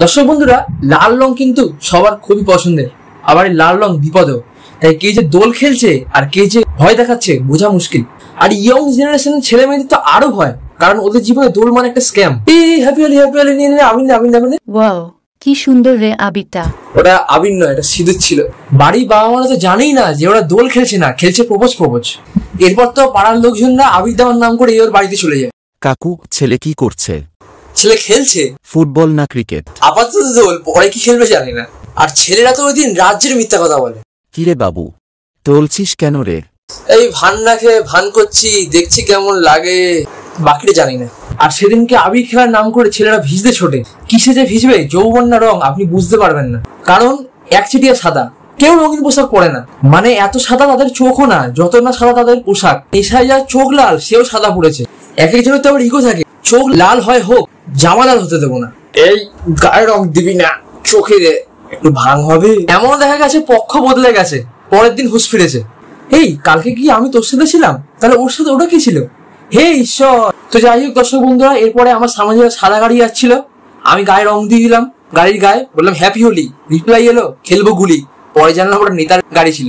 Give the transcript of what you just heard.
দর্শক বন্ধুরা, লাল রং কিন্তু সবার খুবই পছন্দের, আবার এই লাল রং বিপদেও। তাই কে যে দোল খেলছে আর কে যে ভয় দেখাচ্ছে বোঝা মুশকিল। আর ইয়ং জেনারেশনের ছেলে মেয়েদের তো আরো ভয়, কারণ ওদের জীবনে দোল মানে একটা স্ক্যাম। হ্যাপি হোলি নিয়ে আবির ওয়াও, কি সুন্দর রে আবিরটা। ওটা আবির নয়, এটা সিঁদুর ছিল। বাড়ির বাবা মারা তো জানেই না যে ওরা দোল খেলছে না, খেলছে প্রপোজ। এরপর তো পাড়ার লোকজনরা আবির দেওয়ার নাম করে ওর বাড়িতে চলে যায়। কাকু, ছেলে কি করছে? ছেলে খেলছে ফুটবল না ক্রিকেট? আপাতত দোল, পরে কি খেলবে জানি না। আর ছেলেরা তো ওই দিন রাজ্যের মিথ্যা কথা বলে। কিরে বাবু, তোলছিস কেন রে? এই ভান রাখে ভান করছি, দেখছি কেমন লাগে, বাকিটা জানি না। আর সেদিনকে আবির খেলার নাম করে ছেলেরা ভিজতে ছোটে। কিসে যে ভিজবে, যৌবন না রং, আপনি বুঝতে পারবেন না। কারণ একচেটিয়া সাদা, কেউ রঙিন পোশাক পরে না। মানে এত সাদা তাদের চোখও না, যত না সাদা তাদের পোশাক। নেশায় যার চোখ লাল, সেও সাদা পড়েছে। এক একজনের তো আবার ইগো থাকে, চোখ লাল হয় হোক, জামা লাল হতে দেবো না। এই গায়ে রং দিবি না, চোখে একটু ভাঙ হবে। এমনও দেখা গেছে পক্ষ বদলে গেছে, পরের দিন হুঁশ ফিরেছে। এই কালকে কি আমি তোর সাথে ছিলাম, তাহলে ওর সাথে ওটা কি ছিল? হে ঈশ্বর। তো যাই হোক দর্শক বন্ধুরা, এরপরে আমার সামনে যে সাদা গাড়ি যাচ্ছিল, আমি গায়ে রং দিয়ে দিলাম গাড়ির গায়ে, বললাম হ্যাপি হোলি। রিপ্লাই এলো খেলবো গুলি। পরে জানলাম ওটা নেতার গাড়ি ছিল।